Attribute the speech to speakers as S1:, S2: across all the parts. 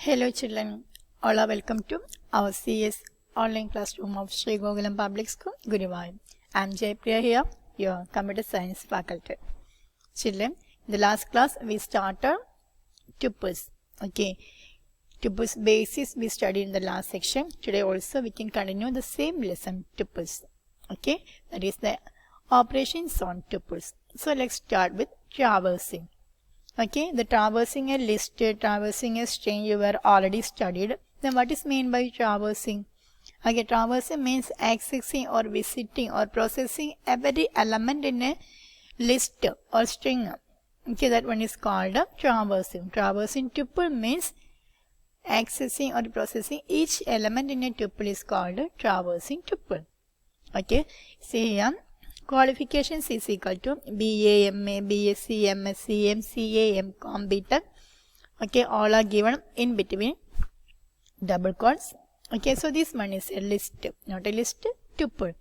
S1: Hello children, all are welcome to our CS online classroom of Sri Gokulam Public School, Guruvayur. I am Jaypriya here, your computer science faculty. Children, in the last class we started tuples. Okay, tuples basis we studied in the last section. Today also we can continue the same lesson, tuples. Okay, that is the operations on tuples. So let's start with traversing. Okay, the traversing a list, traversing a string you were already studied. Then what is meant by traversing? Okay, traversing means accessing or visiting or processing every element in a list or string. Okay, that one is called traversing. Traversing tuple means accessing or processing each element in a tuple is called traversing tuple. Okay, see here. Qualifications is equal to BA, MA, BSc, MSc, MCA, MCom, BTech. Okay, all are given in between double quotes. Okay, so this one is a list, not a list, tuple.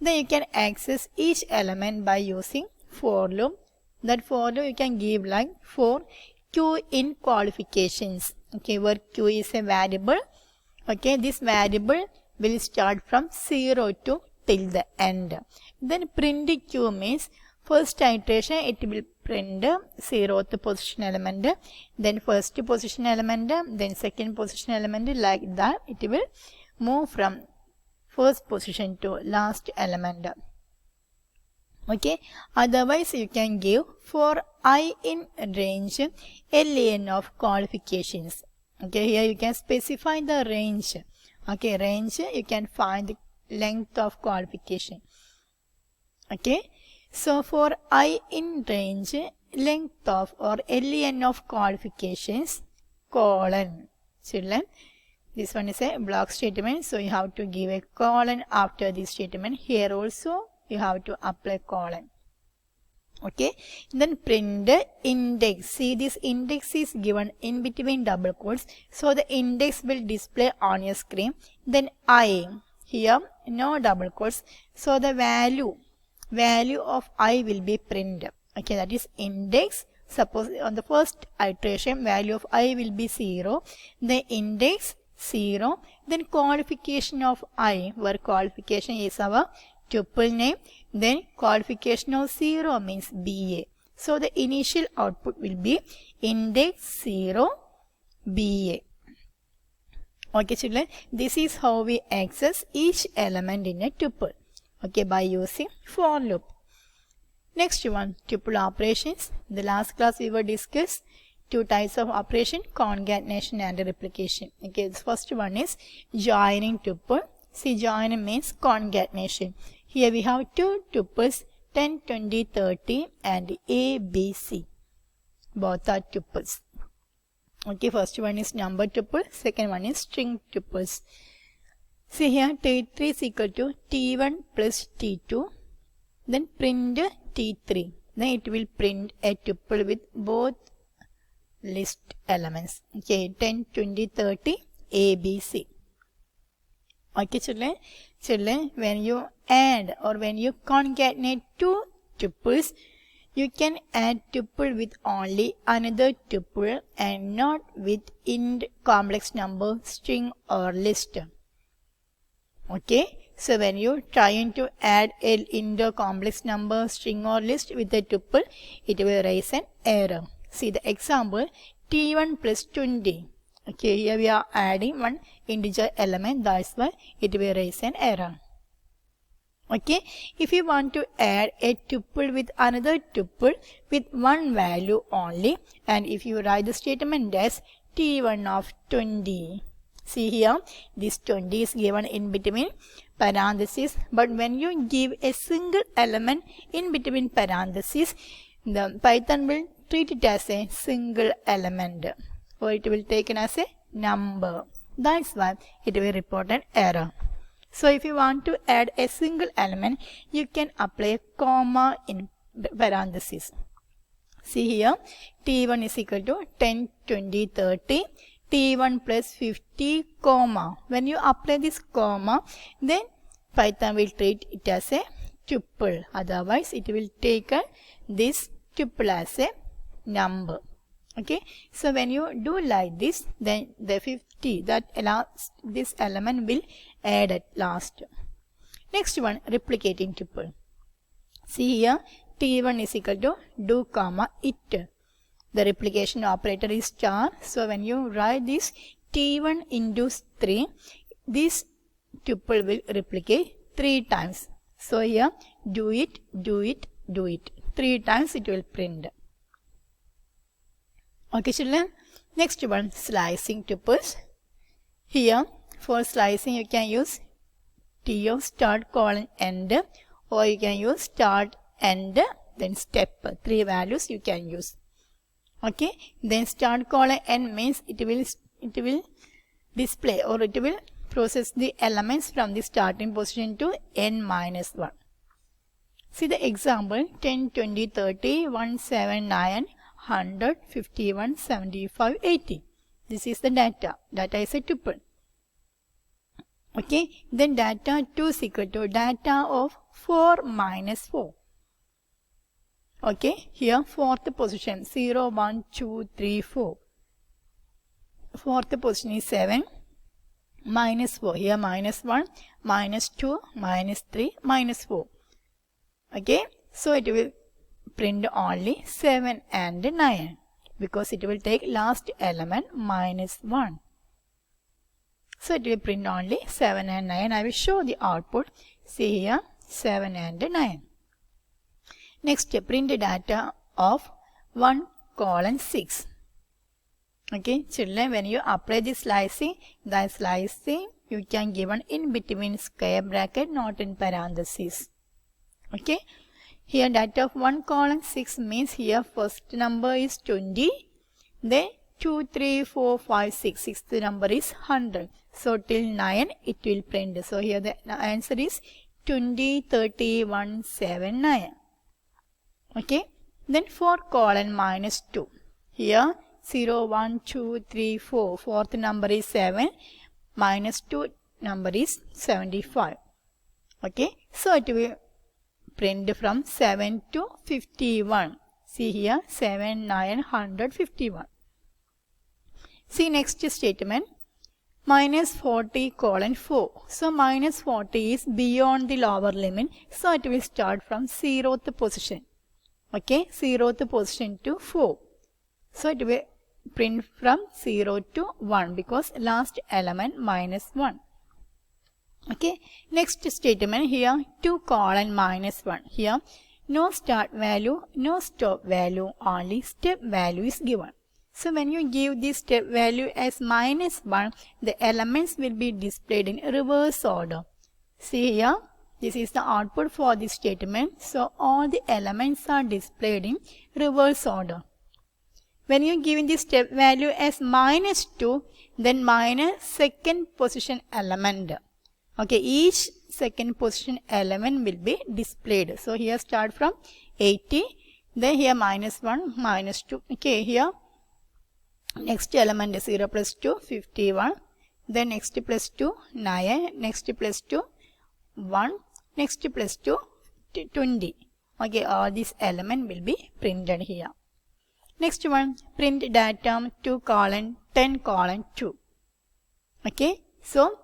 S1: Then you can access each element by using for loop. That for loop you can give like for q in qualifications. Okay, where q is a variable. Okay, this variable will start from 0 to till the end. Then print q means first iteration it will print 0th position element, then first position element, then second position element, like that it will move from first position to last element. Okay, otherwise you can give for I in range len of qualifications. Okay, here you can specify the range. Okay, range you can find the length of qualification. Okay, so for I in range length of or len of qualifications colon. Children, this one is a block statement, so you have to give a colon after this statement. Here also you have to apply colon. Okay, then print index. See, this index is given in between double quotes, so the index will display on your screen. Then I, here no double quotes, so the value of I will be printed. Okay, that is index. Suppose on the first iteration value of I will be 0, the index 0, then qualification of I, where qualification is our tuple name, then qualification of 0 means BA. So the initial output will be index 0 BA. Okay children, this is how we access each element in a tuple. Okay, by using for loop. Next one, tuple operations. In the last class we were discussed two types of operation, concatenation and replication. Okay, the first one is joining tuple. See, joining means concatenation. Here we have two tuples 10, 20, 30 and A, B, C. Both are tuples. Okay, first one is number tuple, second one is string tuples. See here, T3 is equal to T1 plus T2. Then print T3. Then it will print a tuple with both list elements. Okay, 10, 20, 30, A, B, C. Okay, children, when you add or when you concatenate two tuples, you can add tuple with only another tuple and not with int, complex number, string or list. Okay, so when you trying to add an int or complex number, string or list with a tuple, it will raise an error. See the example, T1 plus 20. Okay, here we are adding one integer element, that's why it will raise an error. Okay, if you want to add a tuple with another tuple with one value only, and if you write the statement as T1 of 20. See here, this 20 is given in between parentheses, but when you give a single element in between parentheses, the Python will treat it as a single element, or it will take it as a number. That's why it will report an error. So if you want to add a single element, you can apply a comma in parentheses. See here, T1 is equal to 10, 20, 30. T1 plus 50, comma. When you apply this comma, then Python will treat it as a tuple. Otherwise, it will take this tuple as a number. Okay, so when you do like this, then the 50, that this element will add at last. Next one, replicating tuple. See here, T1 is equal to do comma it. The replication operator is star. So when you write this T1 into 3, this tuple will replicate 3 times. So here, do it, do it, do it. 3 times it will print. Okay, children. Next one, slicing tuples. Here, for slicing, you can use T of start, colon, end, or you can use start, end, then step. 3 values you can use. Okay, then start, colon, end means it will display, or it will process the elements from the starting position to n minus 1. See the example, 10, 20, 30, 1, 7, 9, 100, 51, 75, 80. This is the data. Data is a tuple. Okay, then data 2 is equal to data of 4 minus 4. Okay, here fourth position, 0, 1, 2, 3, 4. Fourth position is 7, minus 4. Here minus 1, minus 2, minus 3, minus 4. Okay, so it will print only 7 and 9 because it will take last element minus 1. So it will print only 7 and 9. I will show the output. See here, 7 and 9. Next, print data of 1, colon, 6. Okay, children, when you apply the slicing you can given in between square bracket, not in parentheses. Okay, here data of 1, colon, 6 means here first number is 20, then 2, 3, 4, 5, 6, sixth number is 100. So till 9 it will print. So here the answer is 20, 30, 1, 7, 9. Okay, then 4, colon, minus 2. Here 0, 1, 2, 3, 4. Fourth number is 7. Minus 2 number is 75. Okay, so it will print from 7 to 51. See here, 7, 9, 151. See next statement. Minus 40, colon, 4. So minus 40 is beyond the lower limit. So it will start from 0th position. Okay, 0th position to 4. So it will print from 0 to 1 because last element minus 1. Okay, next statement here 2, colon, minus 1. Here no start value, no stop value, only step value is given. So when you give this step value as minus 1, the elements will be displayed in reverse order. See here, this is the output for this statement. So all the elements are displayed in reverse order. When you give this step value as minus 2, then minus second position element. Okay, each second position element will be displayed. So here start from 80, then here minus 1, minus 2. Okay, here next element is 0 plus 2, 51. Then next plus 2, 9. Next plus 2, 1. Next plus 2, 20. Okay, all these elements will be printed here. Next one, print datum 2, colon, 10, colon, 2. Okay, so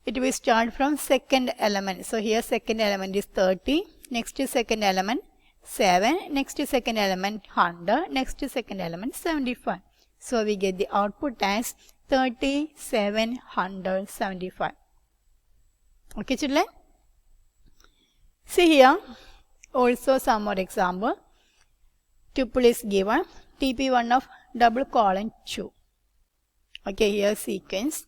S1: it will start from second element. So here second element is 30. Next second element 7. Next second element 100. Next second element 75. So we get the output as 3775. Okay, children. See here also some more example. Tuple is given TP1 of double colon 2. Okay, here sequence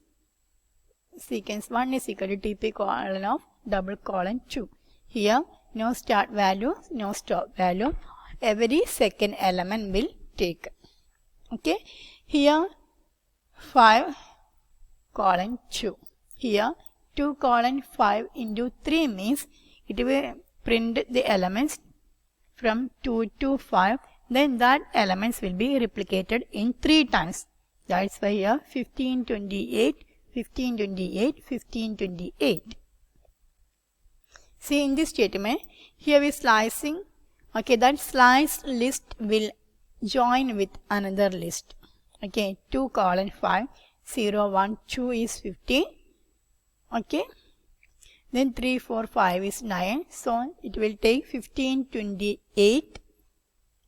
S1: 1 is equal to TP colon of double colon 2. Here no start value, no stop value. Every second element will take. Okay, here 5, colon, 2. Here 2, colon, 5 into 3 means it will print the elements from 2 to 5. Then that elements will be replicated in 3 times. That's why here 15, 28, 15, 28, 15, 28. See in this statement, here we slicing. Okay, that sliced list will join with another list. Okay, 2 colon 5, 0, 1, 2 is 15. Okay, then 3, 4, 5 is 9. So it will take 15, 28.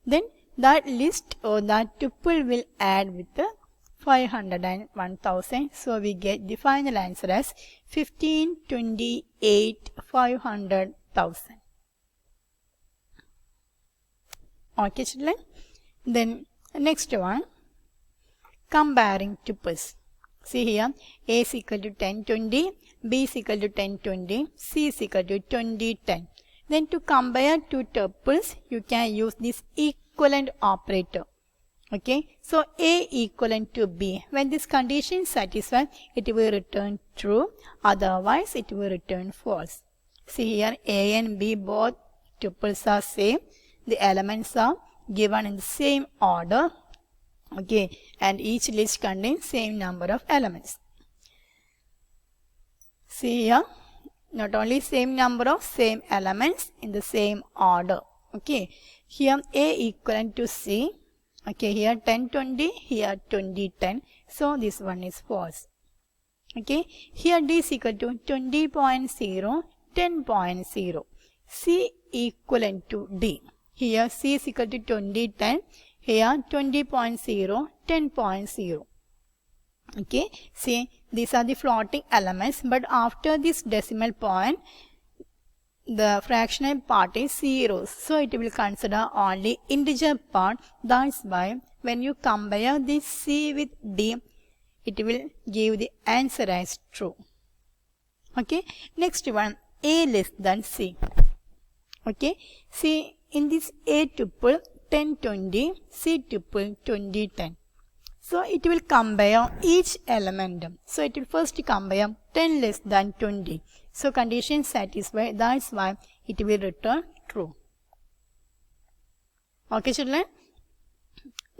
S1: Then that list or that tuple will add with the 500 and 1000. So we get the final answer as 15, 28, 500,000. Okay, children. Then next one, comparing tuples. See here, A is equal to 10, 20, B is equal to 10, 20, C is equal to 20, 10. Then to compare two tuples, you can use this equivalent operator. Okay, so A equivalent to B. When this condition is satisfied, it will return true. Otherwise, it will return false. See here, A and B both tuples are same. The elements are given in the same order. Okay, and each list contains same number of elements. See here, not only same number of same elements in the same order. Okay, here A equivalent to C. Okay, here 10, 20, here 20, 10. So this one is false. Okay, here D is equal to 20.0, 10.0. C equivalent to D. Here C is equal to 20, 10. Here 20.0, 10.0. Okay, see, these are the floating elements, but after this decimal point, the fractional part is zeros. So it will consider only integer part. That's why when you compare this C with D, it will give the answer as true. Okay, next one, A less than C. Okay, see, in this A tuple 10, 20, C tuple 20, 10. So it will compare each element. So it will first compare 10 less than 20. So condition satisfied. That's why it will return true. Okay, children.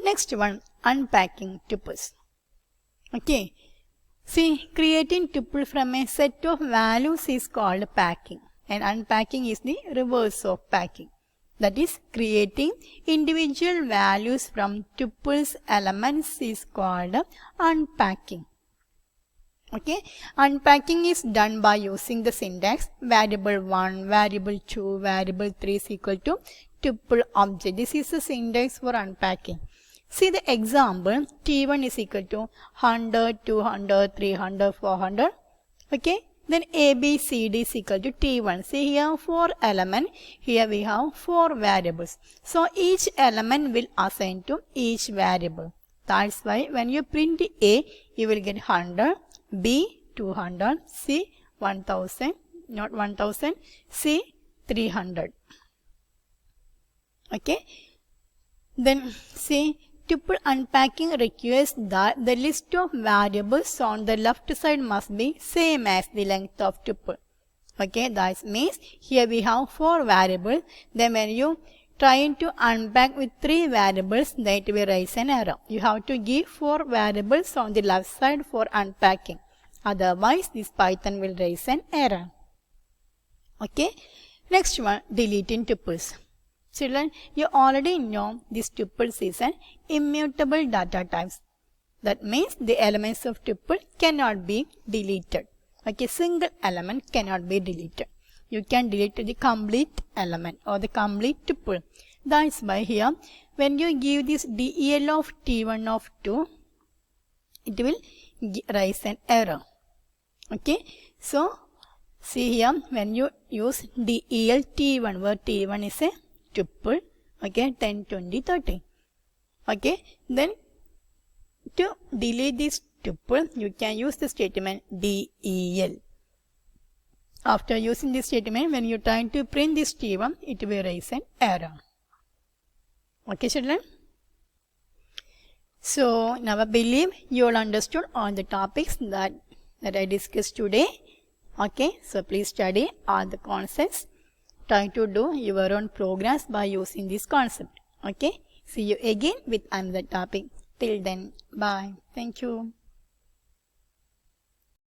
S1: Next one, unpacking tuples. Okay. See, creating tuple from a set of values is called packing. And unpacking is the reverse of packing. That is, creating individual values from tuples elements is called unpacking. Okay, unpacking is done by using the syntax variable 1, variable 2, variable 3 is equal to tuple object. This is the syntax for unpacking. See the example, T1 is equal to 100, 200, 300, 400. Okay. Then A, B, C, D is equal to T1. See here 4 elements. Here we have 4 variables. So each element will assign to each variable. That's why when you print A, you will get 100, B 200, C 1000, not 1000, C 300. Okay. Then see, tuple unpacking requires that the list of variables on the left side must be same as the length of tuple. Okay, that means here we have 4 variables. Then when you trying to unpack with 3 variables, that will raise an error. You have to give 4 variables on the left side for unpacking. Otherwise, this Python will raise an error. Okay, next one, deleting tuples. Children, you already know this tuples is an immutable data types. That means the elements of tuple cannot be deleted. Okay, single element cannot be deleted. You can delete the complete element or the complete tuple. That's why here, when you give this del of T1 of 2, it will raise an error. Okay, so see here, when you use del T1, where T1 is a tuple, okay, 10, 20, 30. Okay, then to delete this tuple, you can use the statement del. After using this statement, when you try to print this T1, it will raise an error. Okay, children? So, now I believe you all understood all the topics that I discussed today. Okay, so please study all the concepts. Try to do your own progress by using this concept. Okay, see you again with another topic. Till then, bye. Thank you.